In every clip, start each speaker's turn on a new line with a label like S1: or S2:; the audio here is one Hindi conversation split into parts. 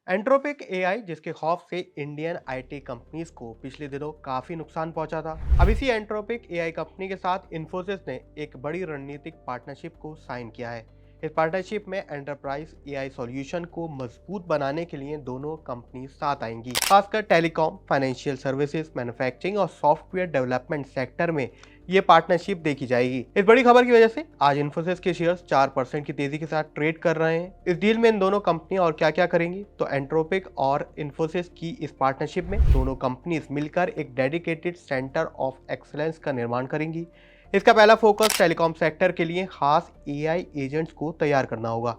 S1: एंट्रोपिक एआई जिसके खौफ से इंडियन आईटी कंपनीज को पिछले दिनों काफी नुकसान पहुंचा था। अब इसी एंट्रोपिक एआई कंपनी के साथ इन्फोसिस ने एक बड़ी रणनीतिक पार्टनरशिप को साइन किया है। इस पार्टनरशिप में एंटरप्राइज एआई सॉल्यूशन को मजबूत बनाने के लिए दोनों कंपनी साथ आएंगी। खासकर टेलीकॉम, फाइनेंशियल सर्विसेज, मैन्युफैक्चरिंग और सॉफ्टवेयर डेवलपमेंट सेक्टर में ये पार्टनरशिप देखी जाएगी। इस बड़ी खबर की वजह से आज इन्फोसिस के शेयर्स 4% की तेजी के साथ ट्रेड कर रहे हैं। इस डील में इन दोनों कंपनियां और क्या क्या करेंगी, तो एंट्रोपिक और इन्फोसिस की इस पार्टनरशिप में दोनों कंपनीज मिलकर एक डेडिकेटेड सेंटर ऑफ एक्सीलेंस का निर्माण करेंगी। इसका पहला फोकस टेलीकॉम सेक्टर के लिए खास एआई एजेंट्स को तैयार करना होगा।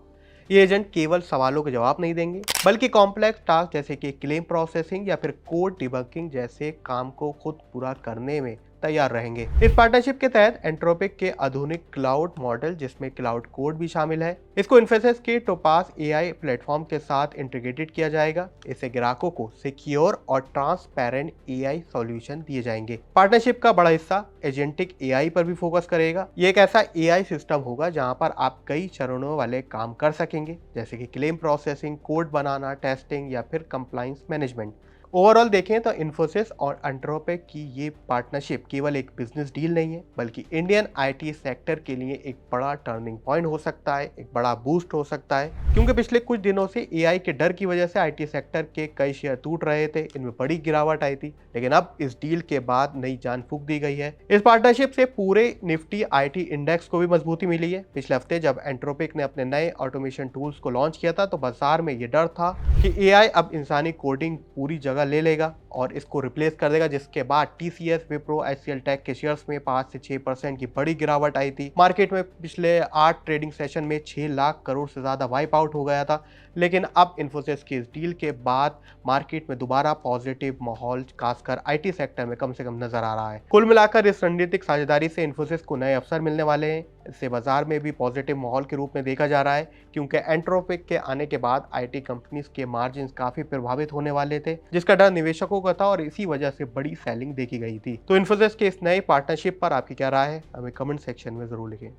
S1: ये एजेंट केवल सवालों के जवाब नहीं देंगे, बल्कि कॉम्प्लेक्स टास्क जैसे कि क्लेम प्रोसेसिंग या फिर कोड डिबगिंग जैसे काम को खुद पूरा करने में तैयार रहेंगे। इस पार्टनरशिप के तहत एंट्रोपिक के आधुनिक क्लाउड मॉडल, जिसमें क्लाउड कोड भी शामिल है, इसको इन्फोसिस के टोपास एआई प्लेटफॉर्म के साथ इंटीग्रेटेड किया जाएगा। इससे ग्राहकों को सिक्योर और ट्रांसपेरेंट एआई सॉल्यूशन दिए जाएंगे। पार्टनरशिप का बड़ा हिस्सा एजेंटिक एआई पर भी फोकस करेगा। ये एक ऐसा एआई सिस्टम होगा जहां पर आप कई चरणों वाले काम कर सकेंगे, जैसे कि क्लेम प्रोसेसिंग, कोड बनाना, टेस्टिंग या फिर कंप्लायंस मैनेजमेंट। ओवरऑल देखें तो इन्फोसिस और एंट्रोपिक की ये पार्टनरशिप केवल एक बिजनेस डील नहीं है, बल्कि इंडियन आईटी सेक्टर के लिए एक बड़ा टर्निंग पॉइंट हो सकता है, एक बड़ा बूस्ट हो सकता है। क्योंकि पिछले कुछ दिनों से एआई के डर की वजह से आईटी सेक्टर के कई शेयर टूट रहे थे, इनमें बड़ी गिरावट आई थी, लेकिन अब इस डील के बाद नई जान फूंक दी गई है। इस पार्टनरशिप से पूरे निफ्टी आईटी इंडेक्स को भी मजबूती मिली है। पिछले हफ्ते जब एंट्रोपिक ने अपने नए ऑटोमेशन टूल्स को लॉन्च किया था, तो बाजार में ये डर था कि एआई अब इंसानी कोडिंग पूरी जगह ले लेगा और इसको रिप्लेस कर देगा, जिसके बाद टीसीएस, विप्रो, एचसीएल टेक के शेयर्स में 5 से 6% की बड़ी गिरावट आई थी। मार्केट में पिछले 8 ट्रेडिंग सेशन में 6 लाख करोड़ से ज्यादा वाइप आउट हो गया था। लेकिन अब इन्फोसिस की इस डील के बाद मार्केट में दोबारा पॉजिटिव माहौल खासकर आईटी सेक्टर में कम से कम नजर आ रहा है। कुल मिलाकर इस रणनीतिक साझेदारी से इन्फोसिस को नए अवसर मिलने वाले हैं। इससे बाजार में भी पॉजिटिव माहौल के रूप में देखा जा रहा है, क्योंकि एंट्रोपिक के आने के बाद आईटी कंपनीज के मार्जिन काफी प्रभावित होने वाले थे, जिसका डर निवेशकों का था और इसी वजह से बड़ी सेलिंग देखी गई थी। तो इन्फोसिस के इस नए पार्टनरशिप पर आपकी क्या राय है, हमें कमेंट सेक्शन में जरूर लिखें।